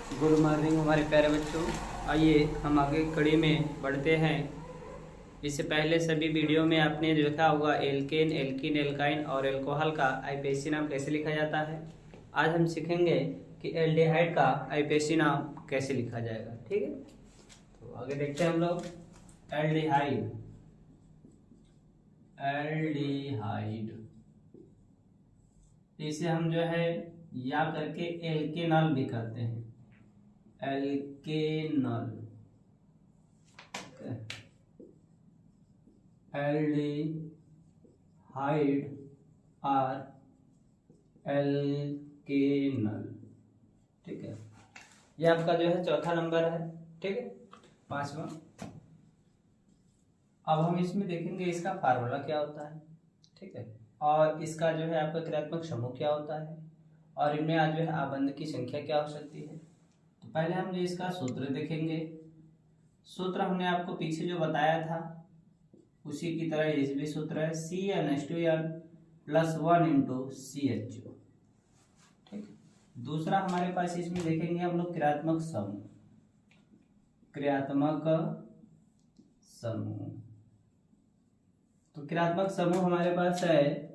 Good morning हमारे प्यारे बच्चों। आइए हम आगे कड़ी में बढ़ते हैं। इससे पहले सभी वीडियो में आपने देखा होगा एल्केन, एल्कीन, एल्काइन और एल्कोहल का आईपीएसी नाम कैसे लिखा जाता है। आज हम सीखेंगे कि एल्डिहाइड का आईपीएसी नाम कैसे लिखा जाएगा। ठीक है, तो आगे देखते हैं हम लोग। एल्डिहाइड, एल्डिहाइड इसे हम जो है या करके एल्केनॉल भी कहते हैं। एल्केनॉल, एल्डिहाइड और एल्केनॉल। ठीक है, ये आपका जो है चौथा नंबर है। ठीक है, पांचवा। अब हम इसमें देखेंगे इसका फार्मूला क्या होता है। ठीक है, और इसका जो है आपका क्रियात्मक समूह क्या होता है, और इनमें आज जो है आबंध की संख्या क्या हो सकती है। तो पहले हम जो इसका सूत्र देखेंगे। सूत्र हमने आपको पीछे जो बताया था उसी की तरह ये भी सूत्र है, CnH2n + 1 × CHO। ठीक, दूसरा हमारे पास इसमें देखेंगे हम लोग क्रियात्मक समूह। क्रियात्मक समूह, तो क्रियात्मक समूह हमारे पास है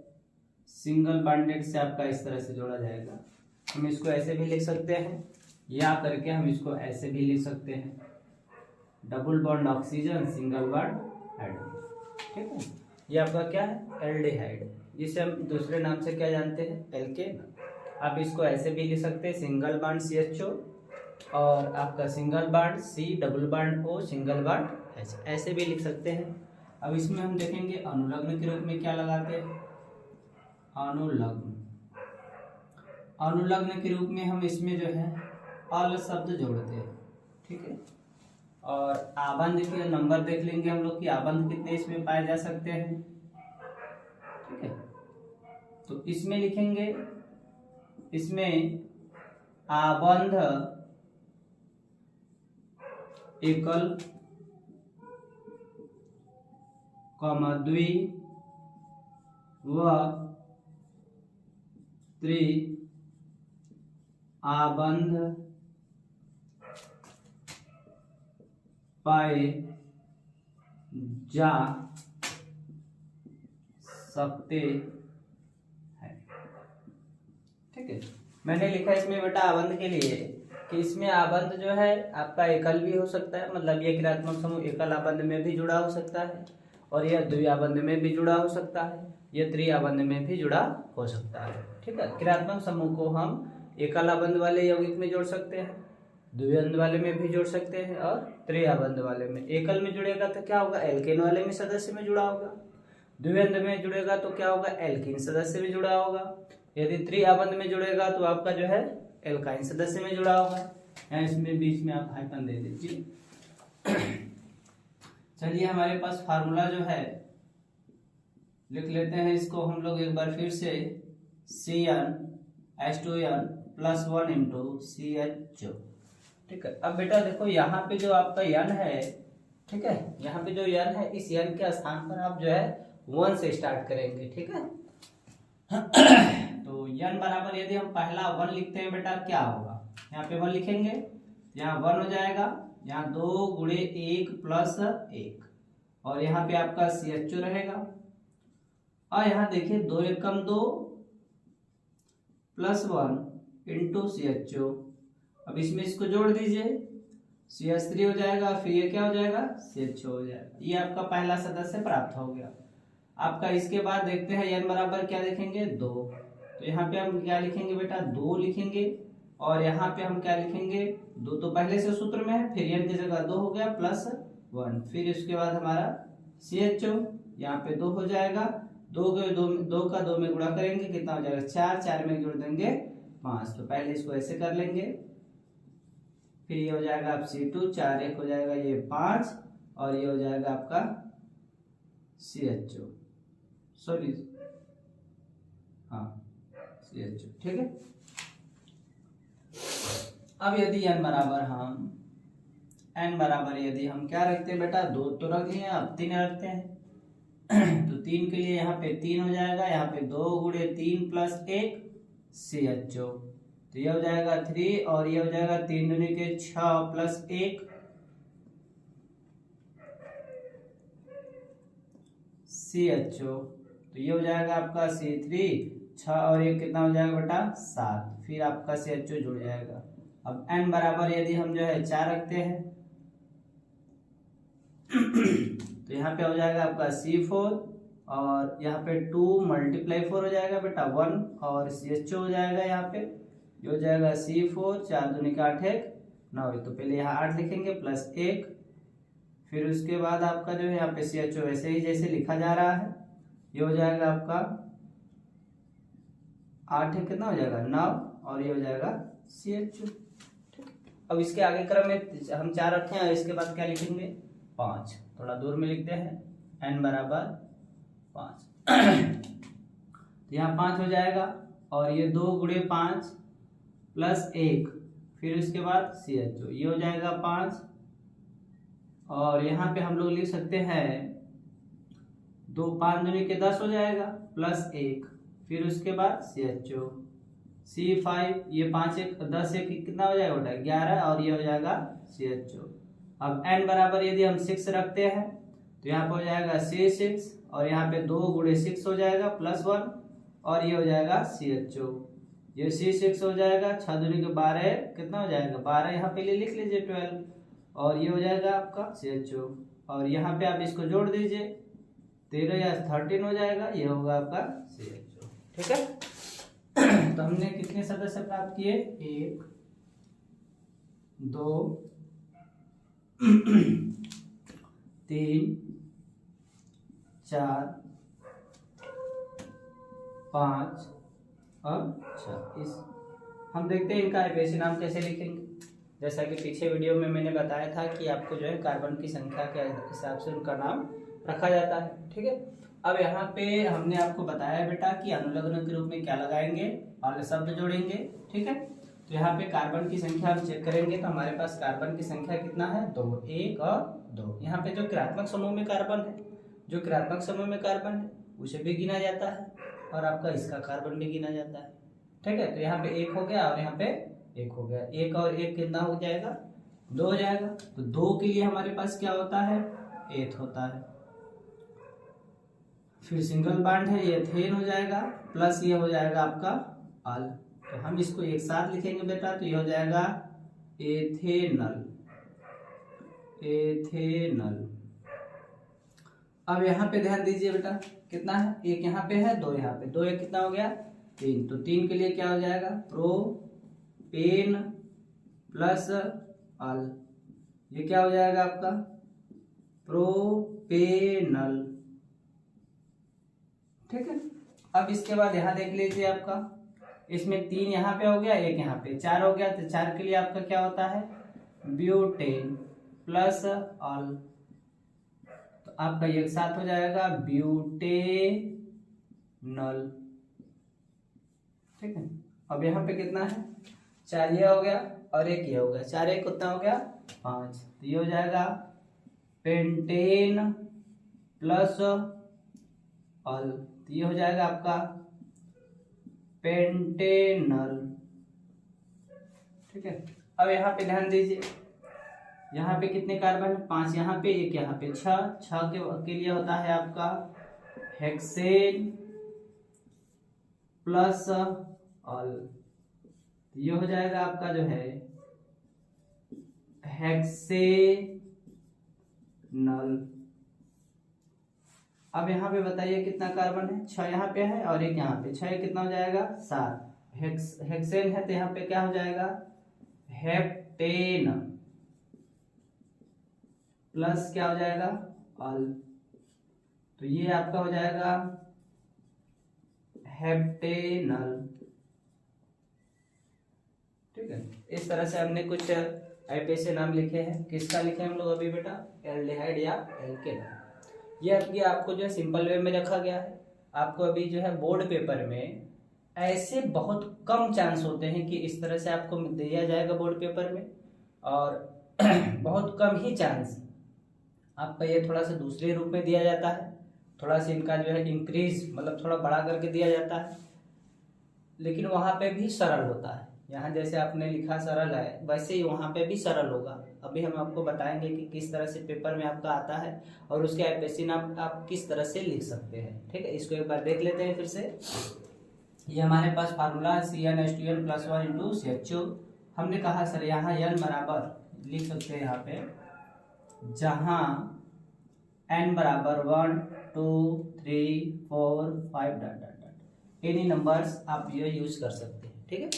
सिंगल बॉन्डेड से आपका इस तरह से जोड़ा जाएगा। हम इसको ऐसे भी लिख सकते हैं या करके हम इसको ऐसे भी लिख सकते हैं, double bond oxygen, single bond hydrogen. ठीक है, ये आपका क्या है, एल्डिहाइड, जिसे हम दूसरे नाम से क्या जानते हैं, एल्केन। आप इसको ऐसे भी लिख सकते हैं, सिंगल बॉन्ड CHO और आपका single bond C, double bond O, single bond H, ऐसे भी लिख सकते हैं। अब इसमें हम देखेंगे अनुलग्न के रूप में क्या लगाते हैं। अनुलग्न, अनुलग्न के रूप में हम इसमें जो है अल शब्द जोड़ते हैं। ठीक है, और आबंध के नंबर देख लेंगे हम लोग कि आबंध कितने इसमें पाए जा सकते हैं। ठीक है, तो इसमें लिखेंगे, इसमें आबंध एकल, द्वि व त्रि आबंध पाए जा सकते हैं। ठीक है, मैंने लिखा इसमें बेटा आबंध के लिए कि इसमें आबंध जो है आपका एकल भी हो सकता है, मतलब ये क्रियात्मक समूह एकल आबंध में भी जुड़ा हो सकता है, और यह द्विआबंध में भी जुड़ा हो सकता है, यह त्रिआबंध में भी जुड़ा हो सकता है। ठीक है, क्रियात्मक समूह को हम एकल आबंध वाले यौगिक में जोड़ सकते हैं, द्विआबंध वाले में भी जोड़ सकते हैं, और त्रिआबंध वाले में। एकल में जुड़ेगा तो क्या होगा, एल्केन वाले में सदस्य में जुड़ा होगा। द्विआबंध में जुड़ेगा तो क्या होगा, एल्कीन सदस्य में जुड़ा होगा। यदि त्रिआबंध में जुड़ेगा तो आपका जो है एल्काइन सदस्य में जुड़ा होगा। या इसमें बीच में आप हाइफन दे दीजिए। चलिए हमारे पास फार्मूला जो है लिख लेते हैं, इसको हम लोग एक बार फिर से, CnH2n + 1 × CHO। ठीक है, अब बेटा देखो यहाँ पे जो आपका n है, ठीक है, यहाँ पे जो n है, इस n के स्थान पर आप जो है 1 से स्टार्ट करेंगे। ठीक है, तो n बराबर, यदि हम पहला 1 लिखते हैं बेटा क्या होगा, यहाँ पे 1 लिखेंगे, यहाँ 1 हो जाएगा, यहाँ 2 × 1 + 1, और यहाँ पे आपका CHO रहेगा, और यहाँ देखिए 2 × 2 + 1 × CHO। अब इसमें इसको जोड़ दीजिए, CH3 हो जाएगा, फिर ये क्या हो जाएगा, CHO हो जाएगा। ये आपका पहला सदस्य प्राप्त हो गया। आपका इसके बाद देखते हैं n बराबर क्या लिखेंगे, 2। तो यहाँ पे हम क्या लिखेंगे बेटा, 2 लिखेंगे, और यहाँ पे हम क्या लिखेंगे, 2 तो पहले से सूत्र में है, फिर n की जगह 2 हो गया +1, फिर इसके बाद हमारा CHO, यहाँ पे 2 हो जाएगा, 2 का 2 में गुणा करेंगे, कितना हो जाएगा, 4, 4 में जोड़ देंगे 5। तो पहले इसको ऐसे कर लेंगे, फिर ये हो जाएगा आप C2, 4 1 हो जाएगा ये 5, और ये हो जाएगा आपका CHO, सॉरी हाँ CHO। ठीक है, अब यदि n बराबर यदि हम क्या रखते हैं बेटा, 2 तो रख दिए, अब 3 रखते हैं। तो 3 के लिए यहाँ पे 3 हो जाएगा, यहाँ पे 2 × 3 + 1 CHO, तो ये हो जाएगा 3 और ये हो जाएगा 3 दूनी के 6 प्लस 1 CHO। तो ये हो जाएगा आपका C3, 6 और 1 कितना हो जाएगा बेटा 7, फिर आपका CHO जुड़ जाएगा। अब n बराबर यदि हम जो है 4 रखते हैं तो यहाँ पे हो जाएगा आपका C4 और यहाँ पे 2 × 4 हो जाएगा बेटा 1 और CHO हो जाएगा यहाँ पे, ये हो जाएगा C4, 4 दूनी का 8 1 9। तो पहले यहाँ 8 लिखेंगे प्लस 1, फिर उसके बाद आपका जो है यहाँ पे CHO वैसे ही जैसे लिखा जा रहा है, ये हो जाएगा आपका 8 है कितना हो जाएगा 9 और ये हो जाएगा CHO। अब इसके आगे क्रम में हम 4 रखे हैं, इसके बाद क्या लिखेंगे 5, थोड़ा दूर में लिखते हैं n बराबर 5 तो यहाँ 5 हो जाएगा और ये 2 × 5 प्लस 1, फिर उसके बाद CHO, ये हो जाएगा 5 और यहाँ पे हम लोग लिख सकते हैं 2 5 दूनी के 10 हो जाएगा प्लस 1, फिर उसके बाद CHO C5, ये 5 1 10 1 कितना हो जाएगा बेटा 11 और ये हो जाएगा CHO। अब n बराबर यदि हम 6 रखते हैं तो यहाँ पे हो जाएगा C6 और यहाँ पे 2 × 6 हो जाएगा प्लस 1 और ये हो जाएगा CHO, ये C6 हो जाएगा 6 दूनी के 12 कितना हो जाएगा 12, यहाँ पे लिख लीजिए 12 और ये हो जाएगा आपका CHO और यहाँ पे आप इसको जोड़ दीजिए 13 या 13 हो जाएगा, ये होगा आपका CHO। ठीक है तो हमने कितने सदस्य प्राप्त किए 1 2 3 4 5 और 6। इस हम देखते हैं इनका आईपीएसी नाम कैसे लिखेंगे। जैसा कि पीछे वीडियो में मैंने बताया था कि आपको जो है कार्बन की संख्या के हिसाब से उनका नाम रखा जाता है। ठीक है, अब यहाँ पे हमने आपको बताया बेटा कि अनुलग्न के रूप में क्या लगाएंगे और शब्द जोड़ेंगे। ठीक है, तो यहाँ पे कार्बन की संख्या हम चेक करेंगे तो हमारे पास कार्बन की संख्या कितना है 2, 1 और 2। यहाँ पे जो क्रियात्मक समूह में कार्बन है, जो क्रियात्मक समूह में कार्बन है उसे भी गिना जाता है और आपका इसका कार्बन भी गिना जाता है। ठीक है, तो यहाँ पे 1 हो गया और यहाँ पे 1 हो गया, 1 और 1 कितना हो जाएगा 2 हो जाएगा। तो 2 के लिए हमारे पास क्या होता है एथ होता है, फिर सिंगल बॉन्ड है ये एथेन हो जाएगा प्लस ये हो जाएगा आपका अल। तो हम इसको एक साथ लिखेंगे बेटा तो ये हो जाएगा एथेनल, एथेनल। अब यहाँ पे ध्यान दीजिए बेटा कितना है, 1 यहाँ पे है 2 यहाँ पे, 2 1 कितना हो गया 3। तो 3 के लिए क्या हो जाएगा प्रोपेन प्लस अल, ये क्या हो जाएगा आपका प्रोपेनल। ठीक है, अब इसके बाद यहाँ देख लीजिए आपका इसमें 3 यहाँ पे हो गया 1 यहाँ पे 4 हो गया। तो 4 के लिए आपका क्या होता है ब्यूटेन प्लस अल, तो आपका एक साथ हो जाएगा ब्यूटेनल। ठीक है, अब यहाँ पे कितना है 4 ये हो गया और 1 ये हो गया, 4 1 कितना हो गया 5। तो ये हो जाएगा पेंटेन प्लस अल, तो ये हो जाएगा आपका पेंटेनल। ठीक है, अब यहाँ पे ध्यान दीजिए यहाँ पे कितने कार्बन है 5 यहाँ पे 1 यहाँ पे 6 के लिए होता है आपका हेक्सेन प्लस अल, तो ये हो जाएगा आपका जो है हेक्सेनल। अब यहाँ पे बताइए कितना कार्बन है 6 यहाँ पे है और 1 यहाँ पे, 6 कितना हो जाएगा 7। हेक्सेन है तो यहाँ पे क्या हो जाएगा हेप्टेन प्लस क्या हो जाएगा अल, तो ये आपका हो जाएगा हेप्टेनल। ठीक है, इस तरह से हमने कुछ आईपीएसी नाम लिखे हैं। किसका लिखे हम लोग अभी बेटा एल्डिहाइड या एल्केन। ये अभी आपको जो है सिंपल वे में रखा गया है। आपको अभी जो है बोर्ड पेपर में ऐसे बहुत कम चांस होते हैं कि इस तरह से आपको दिया जाएगा बोर्ड पेपर में, और बहुत कम ही चांस आपका ये थोड़ा सा दूसरे रूप में दिया जाता है, थोड़ा सा इनका जो है इंक्रीज मतलब थोड़ा बड़ा करके दिया जाता है, लेकिन वहाँ पे भी सरल होता है। यहाँ जैसे आपने लिखा सरल है वैसे ही वहाँ पे भी सरल होगा। अभी हम आपको बताएंगे कि किस तरह से पेपर में आपका आता है और उसके एप्लीकेशन आप किस तरह से लिख सकते हैं। ठीक है, इसको एक बार देख लेते हैं फिर से। ये हमारे पास फार्मूला CnH2n + 1 × CHO। हमने कहा सर यहाँ n बराबर लिख सकते हैं यहाँ पे, जहाँ n बराबर 1 2 3 4 5 dot dot dot any numbers आप ये यूज कर सकते हैं। ठीक है,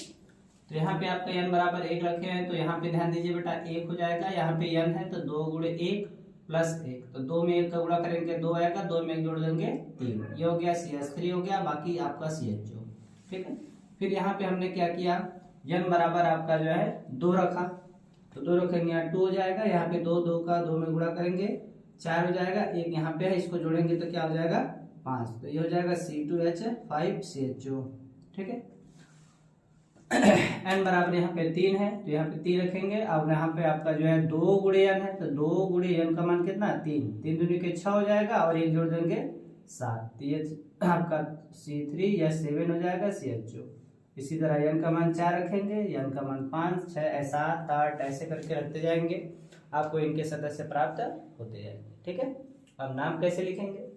तो यहाँ पे आपका n बराबर 1 रखे हैं तो यहाँ पे ध्यान दीजिए बेटा 1 हो जाएगा। यहाँ पे n है तो 2 × 1 + 1, तो 2 में 1 का गुणा करेंगे 2 आएगा, 2 में 1 जोड़ देंगे 3, ये हो गया CH3 हो गया, बाकी आपका CHO। ठीक है, फिर यहाँ पे हमने क्या किया, n बराबर आपका जो है 2 रखा, तो 2 रखेंगे यहाँ 2 हो जाएगा, यहाँ पे 2 2 का 2 में गुणा करेंगे 4 हो जाएगा, 1 यहाँ पे है इसको जोड़ेंगे तो क्या हो जाएगा 5, तो ये हो जाएगा C2H5CHO। ठीक है, n बराबर यहाँ पे 3 है तो यहाँ पे 3 रखेंगे, और यहाँ पे आपका जो है 2 × n है तो 2 × n का मान कितना 3, 3 दूनी के 6 हो जाएगा और 1 जोड़ देंगे 7, तो ये आपका C3 या 7 हो जाएगा CHO। इसी तरह n का मान 4 रखेंगे, n का मान 5 6 7 8 ऐसे करके रखते जाएंगे, आपको इनके सदस्य प्राप्त होते जाएंगे। ठीक है, अब नाम कैसे लिखेंगे,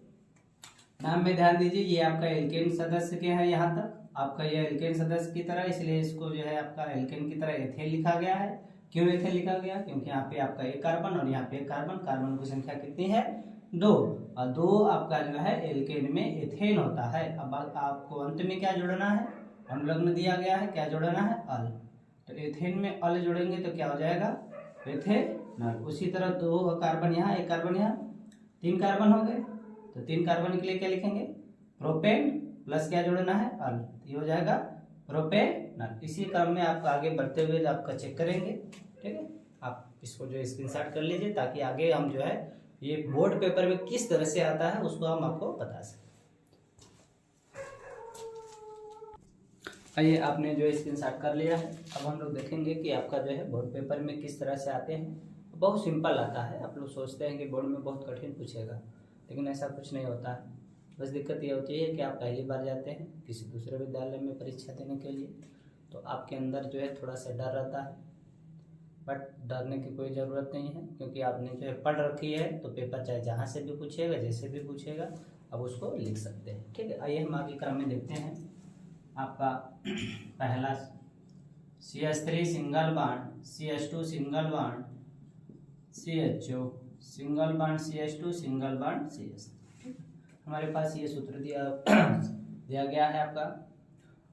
नाम में ध्यान दीजिए, ये आपका एल्केन सदस्य के है, यहाँ तक आपका ये एल्केन सदस्य की तरह, इसलिए इसको जो है आपका एल्केन की तरह एथेन लिखा गया है। क्यों एथेन लिखा गया, क्योंकि यहाँ पे आपका एक कार्बन और यहाँ पे एक कार्बन, कार्बन की संख्या कितनी है 2, और 2 आपका जो है एल्केन में एथेन होता है। अब आपको अंत में क्या जोड़ना है, अनुलग्न दिया गया है, क्या जोड़ना है अल, तो एथेन में अल जोड़ेंगे तो क्या हो जाएगा एथेनॉल। उसी तरह 2 कार्बन यहाँ, एक कार्बन यहाँ, 3 कार्बन हो गए, तो 3 कार्बन के लिए क्या लिखेंगे प्रोपेन प्लस क्या जोड़ना है अल, ये हो जाएगा प्रोपेनॉल। इसी क्रम में आप आगे बढ़ते हुए आपका चेक करेंगे। ठीक है, आप इसको जो स्क्रीनशॉट कर लीजिए ताकि आगे हम जो है ये बोर्ड पेपर में किस तरह से आता है उसको हम आपको बता सकें। आइए, आपने जो स्क्रीनशॉट कर लिया है, अब हम लोग देखेंगे कि आपका जो है बोर्ड पेपर में किस तरह से आते हैं। बहुत सिंपल आता है, आप लोग सोचते हैं कि बोर्ड में बहुत कठिन पूछेगा, लेकिन ऐसा कुछ नहीं होता है। बस दिक्कत ये होती है कि आप पहली बार जाते हैं किसी दूसरे विद्यालय में परीक्षा देने के लिए, तो आपके अंदर जो है थोड़ा सा डर रहता है, बट डरने की कोई ज़रूरत नहीं है, क्योंकि आपने जो है पढ़ रखी है तो पेपर चाहे जहाँ से भी पूछेगा जैसे भी पूछेगा अब उसको लिख सकते हैं। ठीक है, आइए हम आगे क्रम में देखते हैं। आपका पहला CH3 single bond CH2 single bond CHO single bond CH2 single bond CH3। हमारे पास ये सूत्र दिया गया है आपका।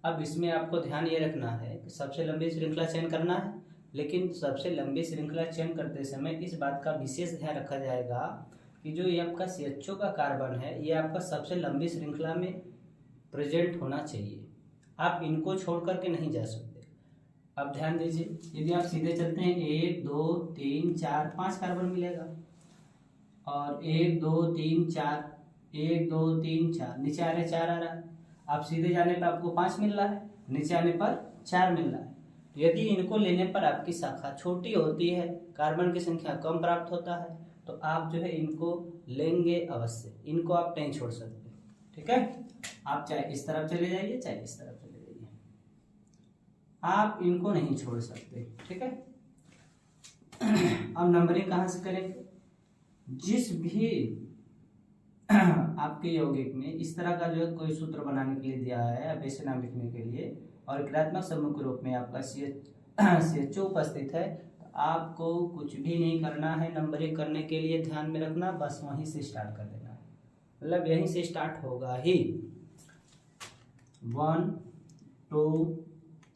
अब इसमें आपको ध्यान ये रखना है कि सबसे लंबी श्रृंखला चयन करना है, लेकिन सबसे लंबी श्रृंखला चयन करते समय इस बात का विशेष ध्यान रखा जाएगा कि जो ये आपका CHO का कार्बन है ये आपका सबसे लंबी श्रृंखला में प्रेजेंट होना चाहिए, आप इनको छोड़ करके नहीं जा सकते। अब ध्यान दीजिए, यदि आप सीधे चलते हैं 1 2 3 4 5 कार्बन मिलेगा, और 1 2 3 4 1 2 3 4 नीचे आ रहे 4 आ रहा है, आप सीधे जाने पर आपको 5 मिल रहा है, नीचे आने पर 4 मिल रहा है। तो यदि इनको लेने पर आपकी शाखा छोटी होती है, कार्बन की संख्या कम प्राप्त होता है, तो आप जो है इनको लेंगे अवश्य, इनको आप नहीं छोड़ सकते। ठीक है, आप चाहे इस तरफ चले जाइए चाहे इस तरफ चले जाइए, आप इनको नहीं छोड़ सकते। ठीक है, अब नंबरिंग कहाँ से करेंगे, जिस भी आपके यौगिक में इस तरह का जो है कोई सूत्र बनाने के लिए दिया है अब ऐसे नाम लिखने के लिए, और क्रियात्मक समूह के रूप में आपका CHO उपस्थित है, तो आपको कुछ भी नहीं करना है। नंबरिंग करने के लिए ध्यान में रखना, बस वहीं से स्टार्ट कर देना है, मतलब यहीं से स्टार्ट होगा ही। 1 2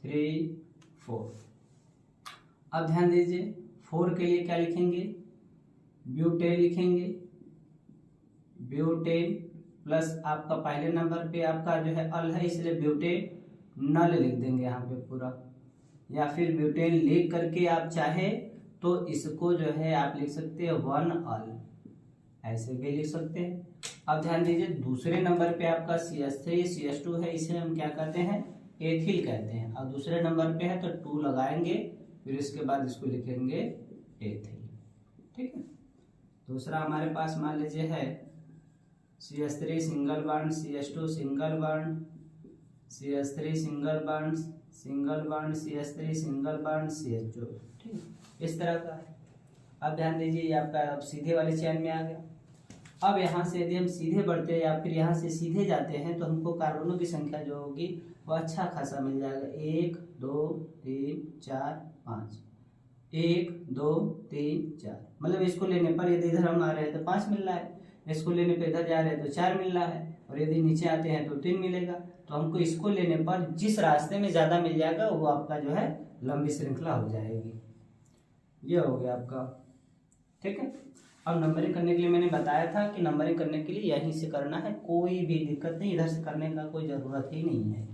3 4। अब ध्यान दीजिए 4 के लिए क्या लिखेंगे, ब्यूटेन लिखेंगे, ब्यूटेन प्लस आपका पहले नंबर पे आपका जो है अल है, इसलिए ब्यूटेन नल लिख देंगे यहाँ पे पूरा, या फिर ब्यूटेन लिख करके आप चाहे तो इसको जो है आप लिख सकते हैं 1 अल, ऐसे भी लिख सकते हैं। अब ध्यान दीजिए दूसरे नंबर पे आपका CH3 CH2 है, इसे हम क्या कहते हैं एथिल कहते हैं, और दूसरे नंबर पे है तो 2 लगाएंगे, फिर इसके बाद इसको लिखेंगे एथिल। ठीक है, दूसरा हमारे पास मान लीजिए है CH3 single bond CH2 single bond CH3 single bond single bond CH3 single bond CHO, ठीक, इस तरह का है। अब ध्यान दीजिए ये आपका अब सीधे वाले चेन में आ गया। अब यहाँ से यदि हम सीधे बढ़ते हैं या फिर यहाँ से सीधे जाते हैं तो हमको कार्बनों की संख्या जो होगी वो अच्छा खासा मिल जाएगा। 1 2 3 4 5, 1 2 3 4, मतलब इसको लेने पर यदि इधर हम आ रहे हैं तो 5 मिल रहा है, इसको लेने पर इधर जा रहे हैं तो 4 मिल रहा है, और यदि नीचे आते हैं तो 3 मिलेगा। तो हमको इसको लेने पर जिस रास्ते में ज़्यादा मिल जाएगा वो आपका जो है लंबी श्रृंखला हो जाएगी। ये हो गया आपका, ठीक है। अब नंबरिंग करने के लिए मैंने बताया था कि नंबरिंग करने के लिए यहीं से करना है, कोई भी दिक्कत नहीं, इधर से करने का कोई ज़रूरत ही नहीं है।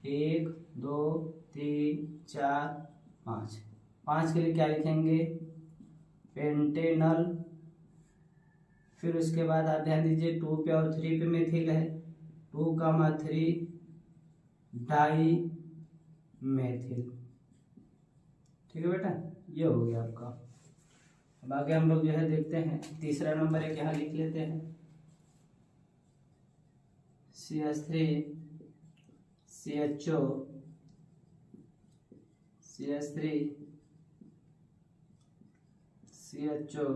1 2 3 4 5, 5 के लिए क्या लिखेंगे, पेंटेनल। फिर उसके बाद आप ध्यान दीजिए 2 पे और 3 पे मेथिल है, 2,3 डाई मेथिल, ठीक है बेटा, ये हो गया आपका। अब आगे हम लोग जो है देखते हैं, तीसरा नंबर एक यहाँ लिख लेते हैं, CH3 CHO CH3 CHO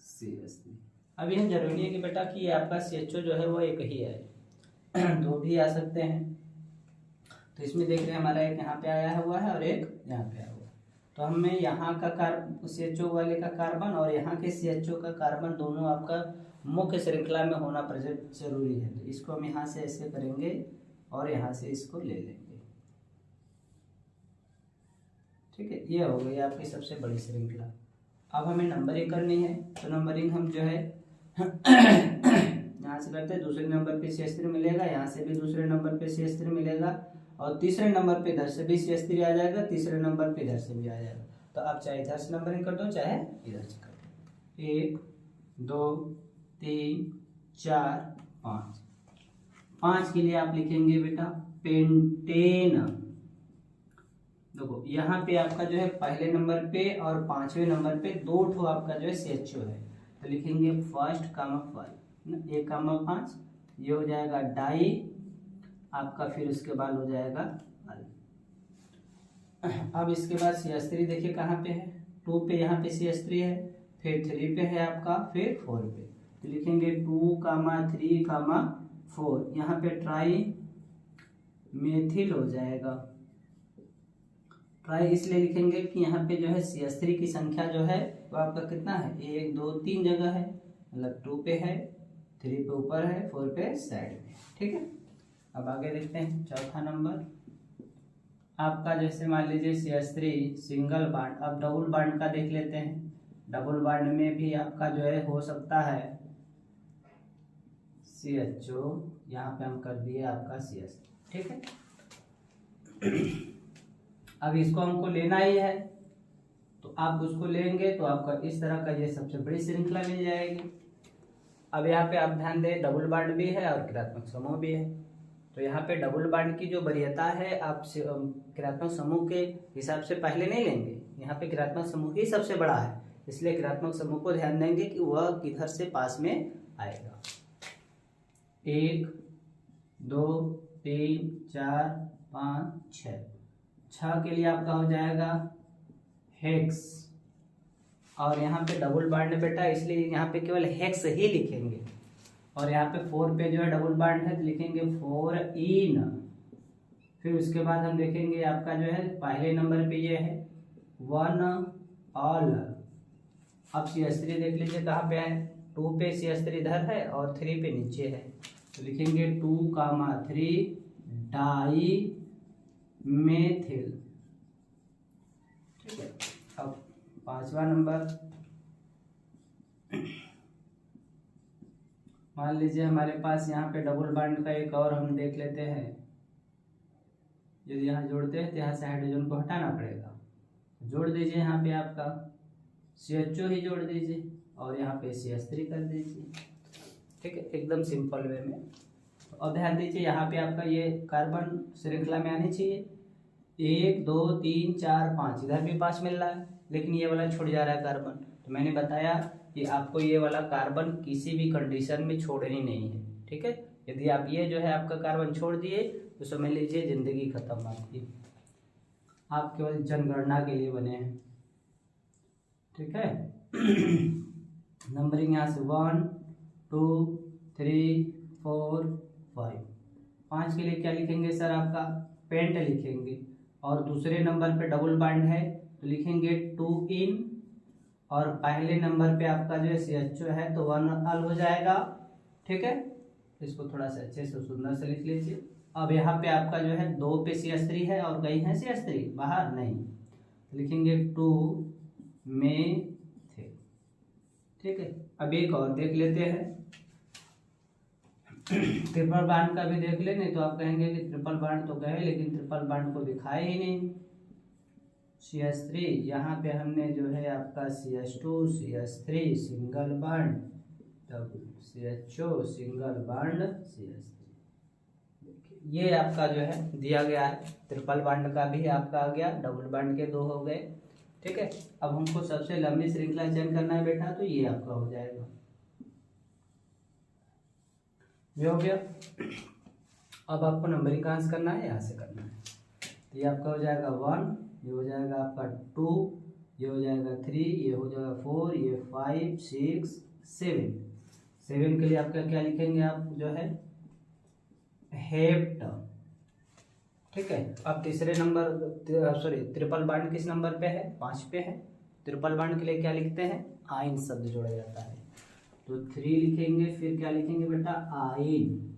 CH3। अब यह जरूरी नहीं है कि बेटा कि ये आपका CHO जो है वो एक ही है, दो भी आ सकते हैं। तो इसमें देख रहे हैं हमारा एक यहाँ पे आया हुआ है और एक यहाँ पे आया हुआ है, तो हमें यहाँ का CHO वाले का कार्बन और यहाँ के CHO का कार्बन दोनों आपका मुख्य श्रृंखला में होना जरूरी है। तो इसको हम यहाँ से ऐसे करेंगे और यहाँ से इसको ले लेंगे, ठीक है। ये हो गई आपकी सबसे बड़ी श्रृंखला। अब हमें नंबरिंग करनी है, तो नंबरिंग हम जो है यहाँ से करते हैं, दूसरे नंबर पे CH3 मिलेगा, यहाँ से भी दूसरे नंबर पे CH3 मिलेगा, और तीसरे नंबर पे इधर से भी CH3 आ जाएगा, तीसरे नंबर पे इधर से भी आ जाएगा। तो आप चाहे इधर से नंबरिंग कर दो चाहे इधर से कर दो। 1 2 3 4 5, 5 के लिए आप लिखेंगे बेटा पेंटेन। देखो यहाँ पे आपका जो है पहले नंबर पे और 5वें नंबर पे 2 ठो आपका जो है CHO है, तो लिखेंगे 1 कामा 5, 1 कामा 5, ये हो जाएगा डाई आपका, फिर उसके बाद हो जाएगा अल। अब इसके बाद CH3 देखिए कहाँ पे है, 2 पे यहाँ पे CH3 है, फिर 3 पे है आपका, फिर 4 पे, तो लिखेंगे 2 कामा 3 कामा 4, यहाँ पे ट्राई मेथिल हो जाएगा। ट्राई इसलिए लिखेंगे कि यहाँ पे जो है CH3 की संख्या जो है वो आपका कितना है, 1 2 3 जगह है, मतलब 2 पे है, 3 पे ऊपर है, 4 पे साइड में, ठीक है। अब आगे देखते हैं चौथा नंबर आपका, जैसे मान लीजिए CH3 सिंगल बॉन्ड। अब डबल बॉन्ड का देख लेते हैं, डबल बॉन्ड में भी आपका जो है हो सकता है CHO, यहाँ पे हम कर दिए आपका CH3, ठीक है। अब इसको हमको लेना ही है, तो आप उसको लेंगे तो आपका इस तरह का ये सबसे बड़ी श्रृंखला मिल जाएगी। अब यहाँ पे आप ध्यान दें डबल बॉन्ड भी है और क्रियात्मक समूह भी है, तो यहाँ पे डबल बॉन्ड की जो वरीयता है आप क्रियात्मक समूह के हिसाब से पहले नहीं लेंगे, यहाँ पे क्रियात्मक समूह ही सबसे बड़ा है, इसलिए क्रियात्मक समूह को ध्यान देंगे कि वह किधर से पास में आएगा। 1 2 3 4 5 6, 6 के लिए आपका हो जाएगा हेक्स, और यहाँ पे डबल बॉन्ड है बेटा, इसलिए यहाँ पे केवल हेक्स ही लिखेंगे, और यहाँ पे 4 पे जो है डबल बॉन्ड है तो लिखेंगे 4 इन। फिर उसके बाद हम देखेंगे आपका जो है पहले नंबर पे ये है 1 ऑल। अब CH3 देख लीजिए कहाँ पे है, 2 पे CH3 इधर है और 3 पे नीचे है, तो लिखेंगे 2 कामा 3 डाई मेथिल, ठीक है। अब 5वां नंबर मान लीजिए हमारे पास यहाँ पे डबल बॉन्ड का एक और हम देख लेते हैं, यदि यहाँ जोड़ते हैं तो यहाँ से हाइड्रोजन को हटाना पड़ेगा, जोड़ दीजिए यहाँ पे आपका CHO ही जोड़ दीजिए और यहाँ पे CH3 कर दीजिए, ठीक है, एकदम सिंपल वे में। अब ध्यान दीजिए यहाँ पे आपका ये कार्बन श्रृंखला में आनी चाहिए, 1 2 3 4 5, इधर भी 5 मिल रहा है, लेकिन ये वाला छूट जा रहा है कार्बन। तो मैंने बताया कि आपको ये वाला कार्बन किसी भी कंडीशन में छोड़नी नहीं है, ठीक है। यदि आप ये जो है आपका कार्बन छोड़ दिए तो समझ लीजिए जिंदगी खत्म आपकी। आप केवल जनगणना के लिए बने हैं, ठीक है। नंबरिंग यहाँ से 1 2 3 4 5। 5 के लिए क्या लिखेंगे सर? आपका पेंट लिखेंगे, और दूसरे नंबर पे डबल बॉन्ड है तो लिखेंगे 2 इन, और पहले नंबर पे आपका जो है CHO है तो 1 अल हो जाएगा, ठीक है। इसको थोड़ा सा अच्छे से सुंदर से लिख लीजिए। अब यहाँ पे आपका जो है 2 पे CH3 है और कहीं है CH3 बाहर नहीं, तो लिखेंगे 2 में थे, ठीक है। अब एक और देख लेते हैं, ट्रिपल बॉन्ड का भी देख ले, नहीं तो आप कहेंगे कि ट्रिपल बॉन्ड तो गए लेकिन ट्रिपल बॉन्ड को दिखाए ही नहीं। CH3 यहाँ पे हमने जो है आपका CH2 CH3 सिंगल बॉन्ड, तब CHO सिंगल बॉन्ड CH3। ये आपका जो है दिया गया है। ट्रिपल बॉन्ड का भी आपका आ गया, डबल बॉन्ड के 2 हो गए, ठीक है। अब हमको सबसे लंबी श्रृंखला चयन करना है बेटा, तो ये आपका हो जाएगा, ये हो गया। अब आपको नंबरिंग कहाँ से करना है? यहाँ से करना है। तो ये आपका हो जाएगा 1, ये हो जाएगा आपका 2, ये हो जाएगा 3, ये हो जाएगा 4, ये 5 6 7। 7 के लिए आपका क्या लिखेंगे? आप जो है हेप्ट, ठीक है। अब तीसरे नंबर सॉरी ट्रिपल बॉन्ड किस नंबर पे है? 5 पे है। ट्रिपल बॉन्ड के लिए क्या लिखते हैं? आइन शब्द जोड़ा जाता है, तो 3 लिखेंगे, फिर क्या लिखेंगे बेटा? आइन।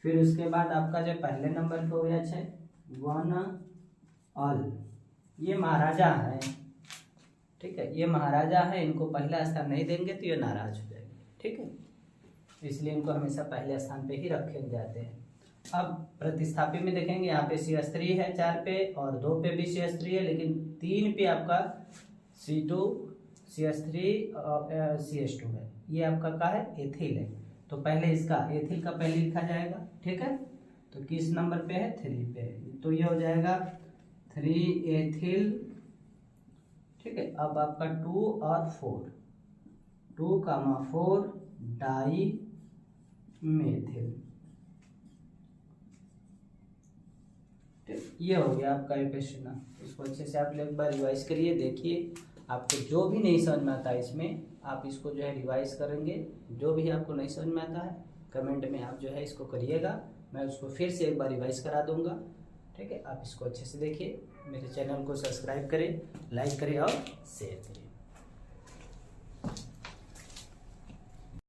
फिर उसके बाद आपका जो पहले नंबर पे हो गया 1 अल। ये महाराजा है, ठीक है, ये महाराजा है, इनको पहला स्थान नहीं देंगे तो ये नाराज हो जाएंगे, ठीक है। इसलिए इनको हमेशा पहले स्थान पे ही रखे जाते हैं। अब प्रतिस्थापी में देखेंगे, यहाँ पे CH3 है 4 पे और 2 पे भी CH3 है, लेकिन 3 पे आपका C2 CH3 CH2 है। ये आपका क्या है? एथिल है, तो पहले इसका एथिल का पहले लिखा जाएगा, ठीक है। तो किस नंबर पे है? 3 पे है, तो ये हो जाएगा 3 एथिल, ठीक है। अब आपका 2 और 4, 2,4 डाई मेथिल, ये हो गया आपका एपेसिना। इसको अच्छे से आप एक बार रिवाइज करिए, देखिए आपको जो भी नहीं समझ में आता है इसमें आप इसको जो है रिवाइज करेंगे। जो भी आपको नहीं समझ में आता है कमेंट में आप जो है इसको करिएगा, मैं उसको फिर से एक बार रिवाइज करा दूंगा, ठीक है। आप इसको अच्छे से देखिए, मेरे चैनल को सब्सक्राइब करें, लाइक करें और शेयर करें।